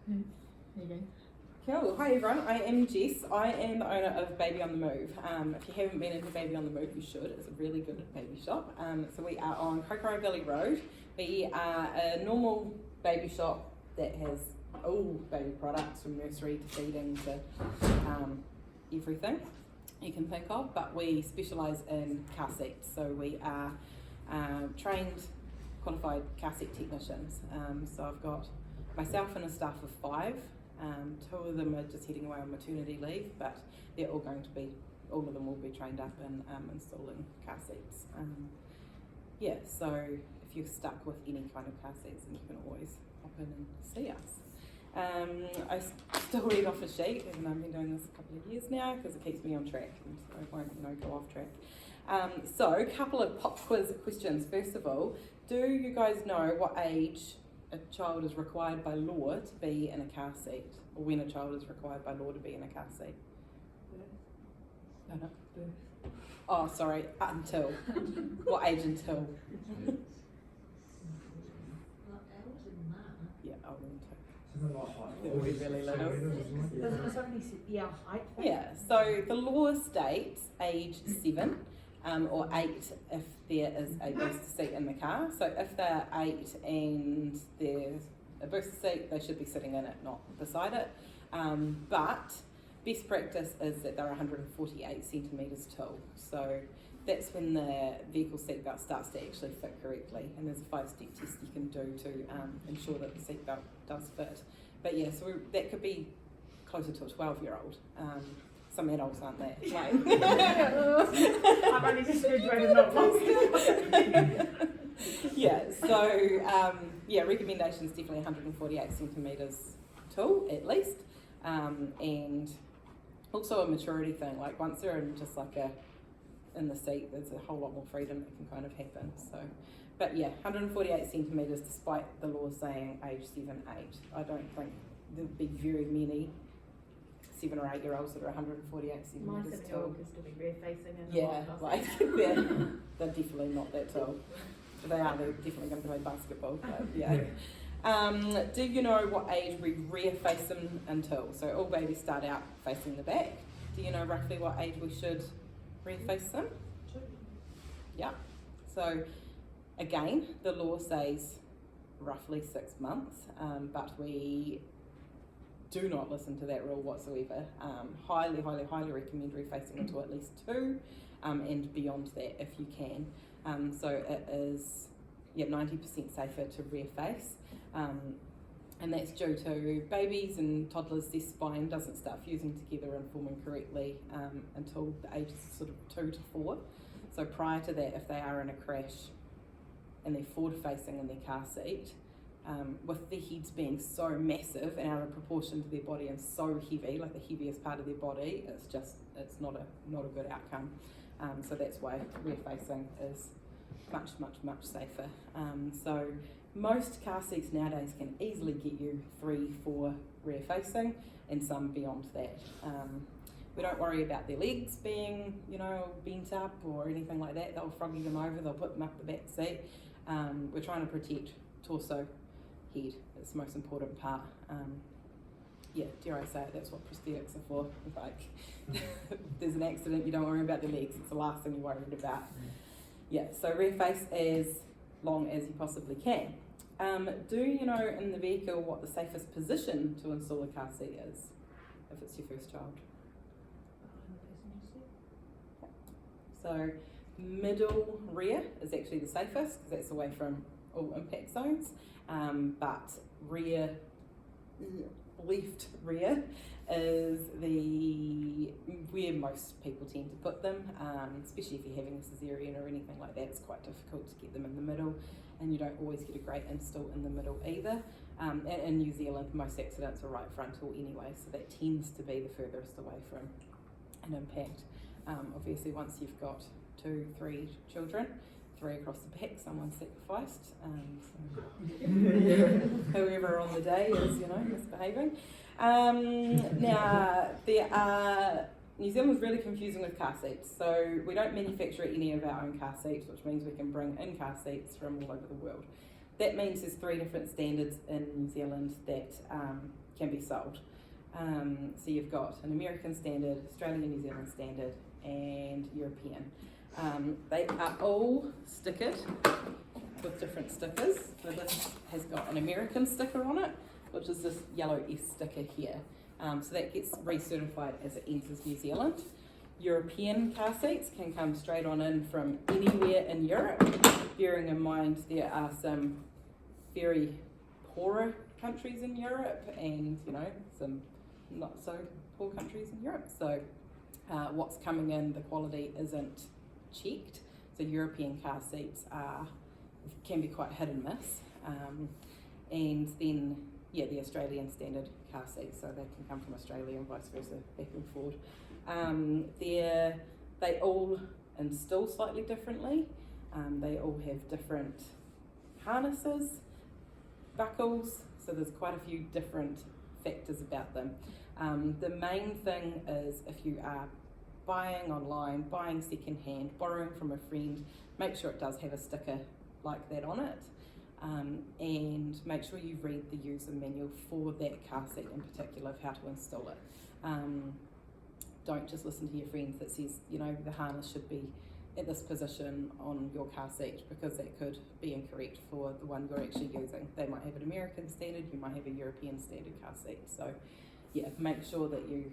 There you go. Cool. Hi everyone, I am Jess. I am the owner of Baby on the Move. If you haven't been into Baby on the Move, you should. It's a really good baby shop. So we are on Kokoro Valley Road. We are a normal baby shop that has all baby products from nursery to feeding to everything you can think of, but we specialise in car seats. So we are trained, qualified car seat technicians. So I've got myself and a staff of 5. 2 of them are just heading away on maternity leave, but they're all going to be, all of them will be trained up in installing car seats. Yeah, so if you're stuck with any kind of car seats, then you can always pop in and see us. I still read off a sheet, even though I've been doing this a couple of years now, because it keeps me on track and so I won't go off track. So a couple of pop quiz questions. First of all, do you guys know what age a child is required by law to be in a car seat, or when a child is required by law to be in a car seat? No. Oh, sorry, until. What age until? Yeah, older than 2. It'll be really little. Yeah, so the law states age 7. Or 8 if there is a booster seat in the car. So if they're 8 and there's a booster seat, they should be sitting in it, not beside it. But best practice is that they're 148 centimetres tall. So that's when the vehicle seatbelt starts to actually fit correctly. And there's a 5-step test you can do to ensure that the seatbelt does fit. But yeah, so that could be closer to a 12-year-old. Some adults aren't that. Like. I've only just graduated not long. Yeah, so recommendations definitely 148 centimetres tall at least, and also a maturity thing. Like once they're in just like in the seat, there's a whole lot more freedom that can kind of happen. So, but yeah, 148 centimetres, despite the law saying age 7, 8. I don't think there'd be very many 7 or 8 year olds that are 148 centimetres tall. My 7-year-old is doing rear facing and yeah, like they're definitely not that tall. If they are, they're definitely going to play basketball. But yeah. Do you know what age we rear face them until? So all babies start out facing the back. Do you know roughly what age we should rear face them? 2. Yeah. So again, the law says roughly 6 months, but we do not listen to that rule whatsoever. Highly recommend refacing until at least 2, and beyond that if you can. So it is 90% safer to rear face, and that's due to babies and toddlers, their spine doesn't start fusing together and forming correctly until the ages of sort of 2 to 4. So prior to that, if they are in a crash and they're forward facing in their car seat, with their heads being so massive and out of proportion to their body and so heavy, like the heaviest part of their body, it's not a good outcome. So that's why rear facing is much safer. So most car seats nowadays can easily get you 3, 4 rear facing, and some beyond that. We don't worry about their legs being, bent up or anything like that. They'll froggy them over, they'll put them up the back seat. We're trying to protect torso, head. It's the most important part. Dare I say it, that's what prosthetics are for. Like, if there's an accident, you don't worry about the legs. It's the last thing you're worried about. Yeah, so rear face as long as you possibly can. Do you know in the vehicle what the safest position to install a car seat is, if it's your first child? So middle rear is actually the safest because that's away from all impact zones, but left rear is where most people tend to put them, especially if you're having a cesarean or anything like that. It's quite difficult to get them in the middle, and you don't always get a great install in the middle either. And in New Zealand, most accidents are right frontal anyway, so that tends to be the furthest away from an impact. Obviously, once you've got 2, 3 children, 3 across the back, someone's sacrificed. So whoever on the day is, misbehaving. Now, New Zealand's really confusing with car seats. So we don't manufacture any of our own car seats, which means we can bring in car seats from all over the world. that means there's 3 different standards in New Zealand that can be sold. So you've got an American standard, Australian, New Zealand standard, and European. They are all stickered with different stickers. So this has got an American sticker on it, which is this yellow S sticker here. So that gets recertified as it enters New Zealand. European car seats can come straight on in from anywhere in Europe, bearing in mind there are some very poorer countries in Europe and, you know, some not so poor countries in Europe. So what's coming in, the quality isn't checked. So European car seats can be quite hit and miss. And then, yeah, the Australian standard car seats, so they can come from Australia and vice versa, back and forward. They all install slightly differently. They all have different harnesses, buckles, so there's quite a few different factors about them. The main thing is if you are buying online, buying secondhand, borrowing from a friend, make sure it does have a sticker like that on it, and make sure you read the user manual for that car seat in particular of how to install it. Don't just listen to your friends that says, you know, the harness should be at this position on your car seat, because that could be incorrect for the one you're actually using. They might have an American standard, you might have a European standard car seat. So yeah, make sure that you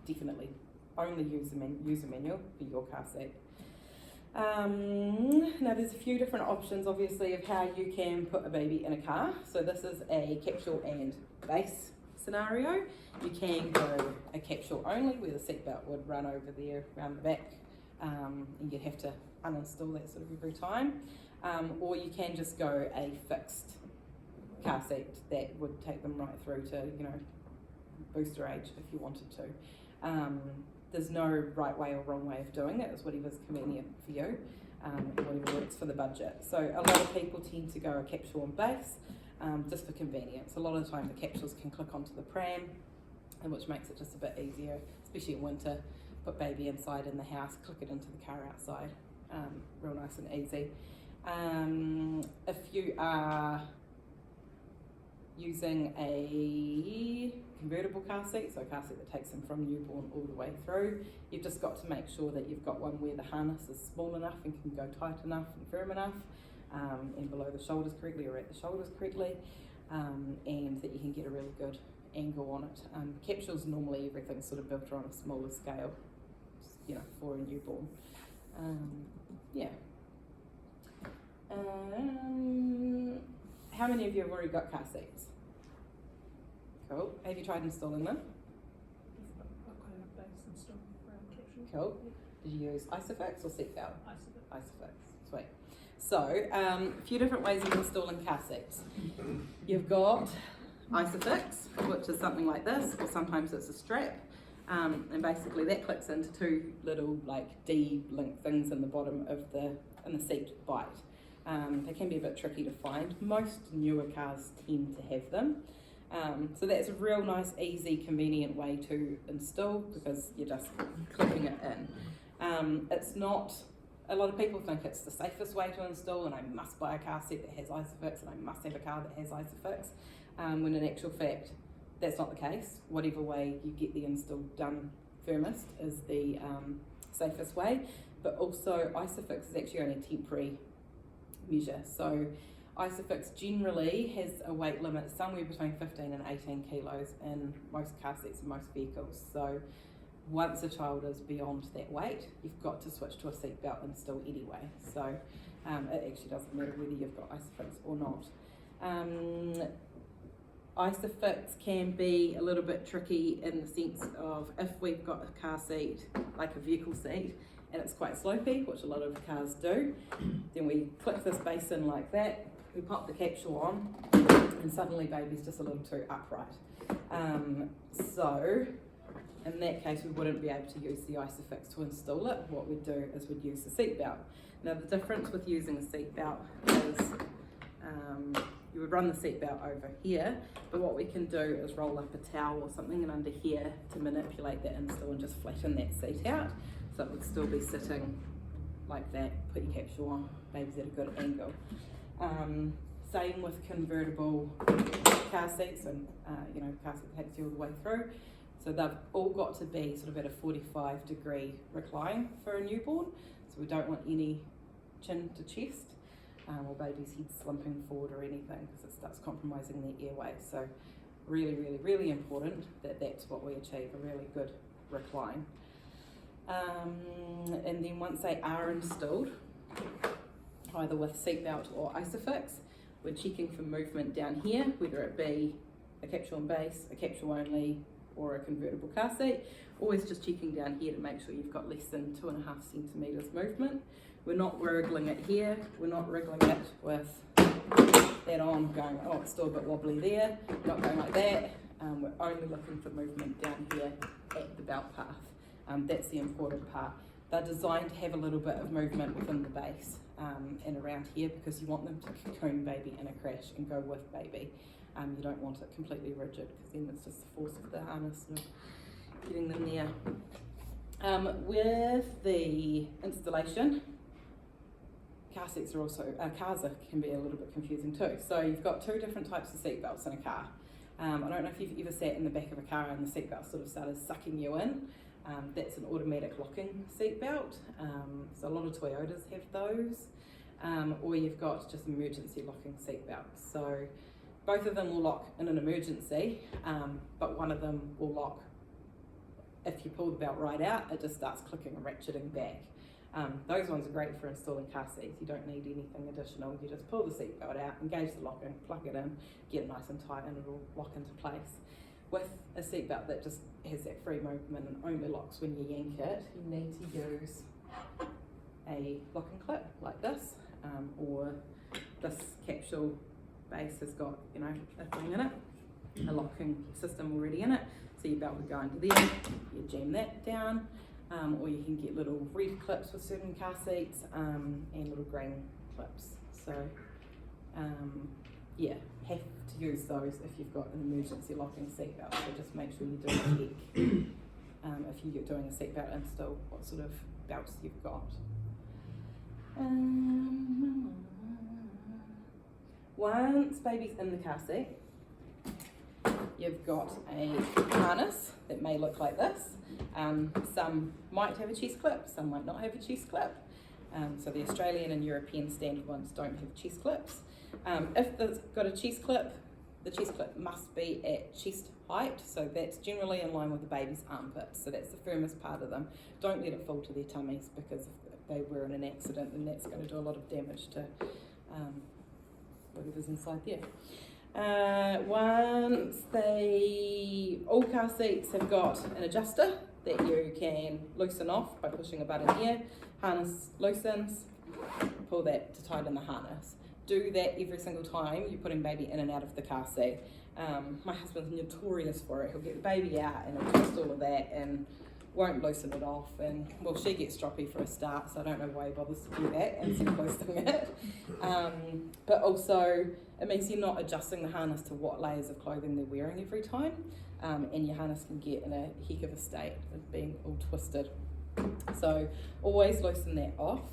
definitely only use the user manual for your car seat. Now there's a few different options obviously of how you can put a baby in a car. So this is a capsule and base scenario. You can go a capsule only, where the seatbelt would run over there around the back, and you'd have to uninstall that sort of every time. Or you can just go a fixed car seat that would take them right through to, you know, booster age if you wanted to. There's no right way or wrong way of doing it. It's whatever's convenient for you, and whatever works for the budget. So a lot of people tend to go a capsule and base, just for convenience. A lot of the time the capsules can click onto the pram, and which makes it just a bit easier, especially in winter. Put baby inside in the house, click it into the car outside, real nice and easy. If you are using a convertible car seat, so a car seat that takes them from newborn all the way through, you've just got to make sure that you've got one where the harness is small enough and can go tight enough and firm enough, and below the shoulders correctly or at the shoulders correctly, and that you can get a really good angle on it. Capsules, normally everything's sort of built on a smaller scale, you know, for a newborn. Yeah. How many of you have already got car seats? Cool. Have you tried installing them? Cool. Did you use Isofix or seatbelt? Isofix. Sweet. So, a few different ways of installing car seats. You've got Isofix, which is something like this, or sometimes it's a strap, and basically that clicks into 2 little like D-link things in the bottom of the seat bite. They can be a bit tricky to find. Most newer cars tend to have them. So that's a real nice, easy, convenient way to install, because you're just clipping it in. It's not, a lot of people think it's the safest way to install, and I must buy a car seat that has Isofix, and I must have a car that has Isofix, when in actual fact, that's not the case. Whatever way you get the install done firmest is the safest way, but also Isofix is actually only a temporary measure. So Isofix generally has a weight limit somewhere between 15 and 18 kilos in most car seats and most vehicles. So once a child is beyond that weight, you've got to switch to a seatbelt install anyway. So it actually doesn't matter whether you've got Isofix or not. Isofix can be a little bit tricky in the sense of if we've got a car seat, like a vehicle seat, and it's quite slopey, which a lot of cars do, then we click this base in like that, we pop the capsule on, and suddenly baby's just a little too upright. So in that case, we wouldn't be able to use the Isofix to install it. What we'd do is we'd use the seatbelt. Now the difference with using a seatbelt is you would run the seatbelt over here, but what we can do is roll up a towel or something and under here to manipulate that install and just flatten that seat out, so it would still be sitting like that. Put your capsule on, baby's at a good angle. Same with convertible car seats and car seat that takes you all the way through. So they've all got to be sort of at a 45-degree recline for a newborn. So we don't want any chin to chest or baby's head slumping forward or anything, because it starts compromising their airway. So really, really, really important that that's what we achieve, a really good recline. And then once they are installed, either with seatbelt or isofix, we're checking for movement down here, whether it be a capsule and base, a capsule only, or a convertible car seat. Always just checking down here to make sure you've got less than 2.5 centimetres movement. We're not wriggling it here, we're not wriggling it with that on, going, oh, it's still a bit wobbly there, not going like that. We're only looking for movement down here at the belt path. That's the important part. They're designed to have a little bit of movement within the base and around here, because you want them to cocoon baby in a crash and go with baby. You don't want it completely rigid, because then it's just the force of the harness and getting them there. With the installation, car seats are also, can be a little bit confusing too. So you've got 2 different types of seat belts in a car. I don't know if you've ever sat in the back of a car and the seat belt sort of started sucking you in. That's an automatic locking seat belt. So a lot of Toyotas have those. Or you've got just emergency locking seat belts. So both of them will lock in an emergency, but one of them will lock if you pull the belt right out, it just starts clicking and ratcheting back. Those ones are great for installing car seats. You don't need anything additional. You just pull the seat belt out, engage the locking, plug it in, get it nice and tight, and it'll lock into place. With a seat belt that just has that free movement and only locks when you yank it, you need to use a locking clip like this, or this capsule base has got, a thing in it, a locking system already in it. So your belt would go into there, you jam that down, or you can get little red clips with certain car seats, and little green clips. So yeah, have to use those if you've got an emergency locking seat belt. So just make sure you do check if you're doing a seat belt install, what sort of belts you've got. Once baby's in the car seat, you've got a harness that may look like this. Some might have a chest clip, some might not have a chest clip. So the Australian and European standard ones don't have chest clips. If it's got a chest clip, the chest clip must be at chest height, so that's generally in line with the baby's armpits, so that's the firmest part of them. Don't let it fall to their tummies, because if they were in an accident, then that's going to do a lot of damage to whatever's inside there. Once all car seats have got an adjuster that you can loosen off by pushing a button here, harness loosens, pull that to tighten the harness. Do that every single time you're putting baby in and out of the car seat. My husband's notorious for it. He'll get the baby out and he'll twist all of that and won't loosen it off, and well, she gets stroppy for a start, so I don't know why he bothers to do that and keep loosening it. But also it means you're not adjusting the harness to what layers of clothing they're wearing every time, and your harness can get in a heck of a state of being all twisted. So always loosen that off.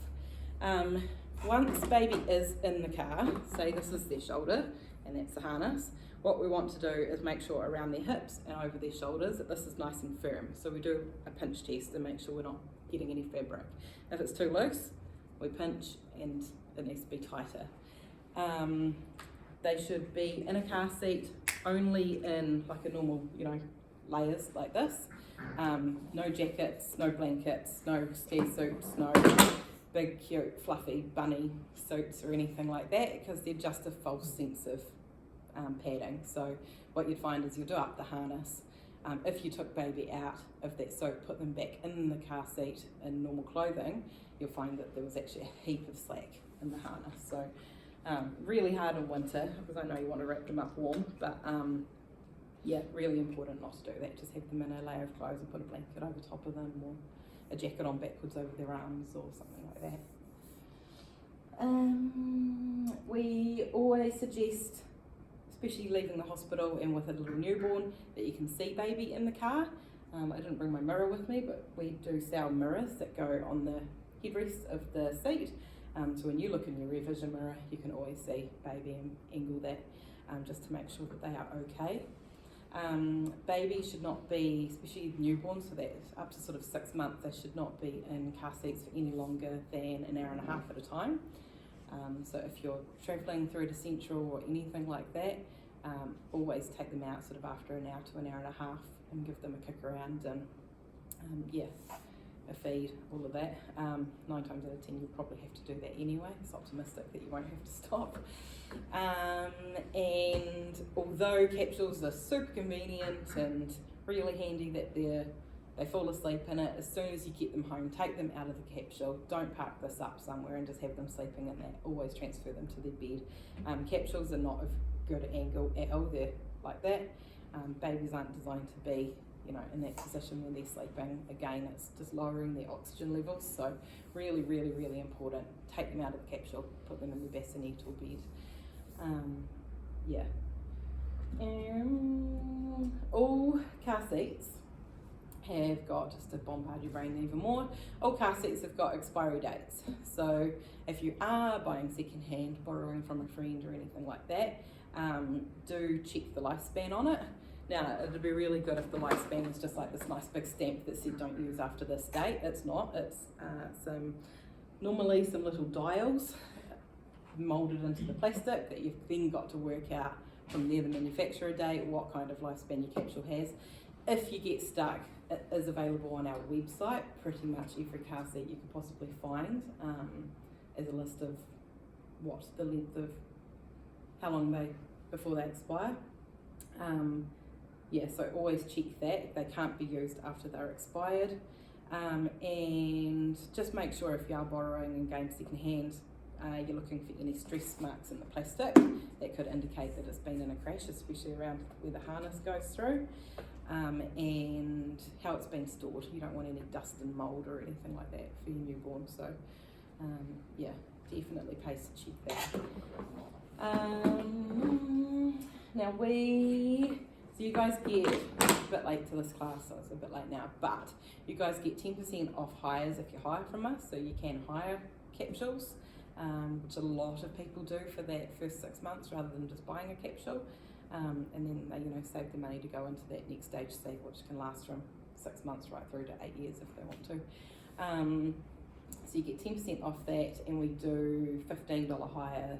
Once baby is in the car, say this is their shoulder and that's the harness, what we want to do is make sure around their hips and over their shoulders that this is nice and firm. So we do a pinch test to make sure we're not getting any fabric. If it's too loose, we pinch and it needs to be tighter. They should be in a car seat only in like a normal, layers like this. No jackets, no blankets, no ski suits, no big cute fluffy bunny suits or anything like that, because they're just a false sense of padding. So what you'd find is you'll do up the harness. If you took baby out of that suit, put them back in the car seat in normal clothing, you'll find that there was actually a heap of slack in the harness. So really hard in winter, because I know you want to wrap them up warm, but yeah, really important not to do that. Just have them in a layer of clothes and put a blanket over top of them, or a jacket on backwards over their arms or something like that. We always suggest, especially leaving the hospital and with a little newborn, that you can see baby in the car. I didn't bring my mirror with me, but we do sell mirrors that go on the headrest of the seat. So when you look in your rear vision mirror, you can always see baby and angle that, just to make sure that they are okay. Babies should not be, especially newborns, so that's up to sort of 6 months, they should not be in car seats for any longer than an hour and a half at a time. So if you're travelling through to Central or anything like that, always take them out sort of after an hour to an hour and a half and give them a kick around and a feed, all of that. 9 times out of 10 you'll probably have to do that anyway. It's optimistic that you won't have to stop. And although capsules are super convenient and really handy that they fall asleep in it, as soon as you get them home, take them out of the capsule. Don't park this up somewhere and just have them sleeping in that. Always transfer them to their bed. Capsules are not a good angle at all. They're like that. Babies aren't designed to be, you know, in that position when they're sleeping. Again, it's just lowering their oxygen levels. So really, really, really important. Take them out of the capsule, put them in the bassinet or bed. All car seats have got, just to bombard your brain even more, all car seats have got expiry dates. So if you are buying second hand, borrowing from a friend or anything like that, do check the lifespan on it. Now, it'd be really good if the lifespan was just like this nice big stamp that said don't use after this date. It's not. It's normally some little dials moulded into the plastic that you've then got to work out from there the manufacturer date what kind of lifespan your capsule has. If you get stuck, it is available on our website. Pretty much every car seat you could possibly find as a list of what the length of how long before they expire. So always check that. They can't be used after they're expired. And just make sure if you are borrowing and going second hand, you're looking for any stress marks in the plastic that could indicate that it's been in a crash, especially around where the harness goes through, and how it's been stored. You don't want any dust and mould or anything like that for your newborn. So definitely place to check that. Now so you guys get a bit late to this class, so it's a bit late now, but you guys get 10% off hires if you hire from us, so you can hire capsules, which a lot of people do for that first 6 months rather than just buying a capsule, and then they save the money to go into that next stage seat, which can last from 6 months right through to 8 years if they want to. So you get 10% off that, and we do $15 hire,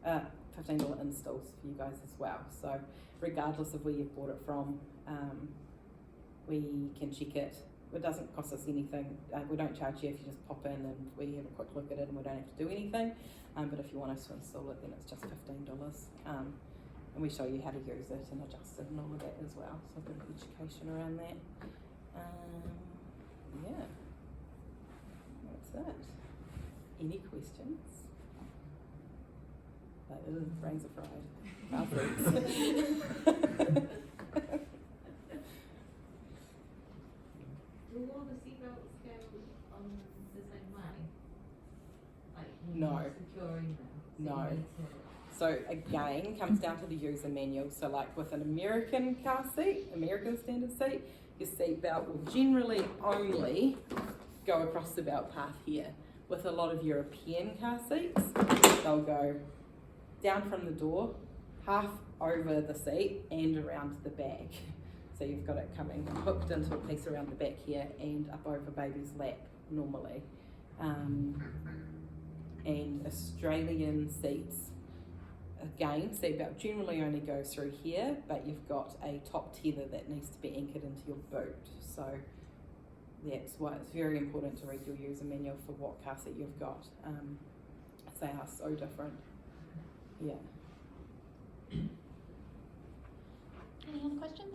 $15 installs for you guys as well. So regardless of where you've bought it from, we can check it. It doesn't cost us anything. We don't charge you if you just pop in and we have a quick look at it and we don't have to do anything. But if you want us to install it, then it's just $15. And we show you how to use it and adjust it and all of that as well. So a bit of education around that. That's it. Any questions? Brains are fried. Our fruits. Will all the seatbelts go on the same way? Like No. Securing them? No. So again, comes down to the user manual. So like with an American car seat, American standard seat, your seatbelt will generally only go across the belt path here. With a lot of European car seats, they'll go down from the door, half over the seat and around the back. So you've got it coming hooked into a piece around the back here and up over baby's lap normally. And Australian seats, again, seatbelt generally only goes through here, but you've got a top tether that needs to be anchored into your boot. So that's why it's very important to read your user manual for what car seat you've got. They are so different. Yeah. Any other questions?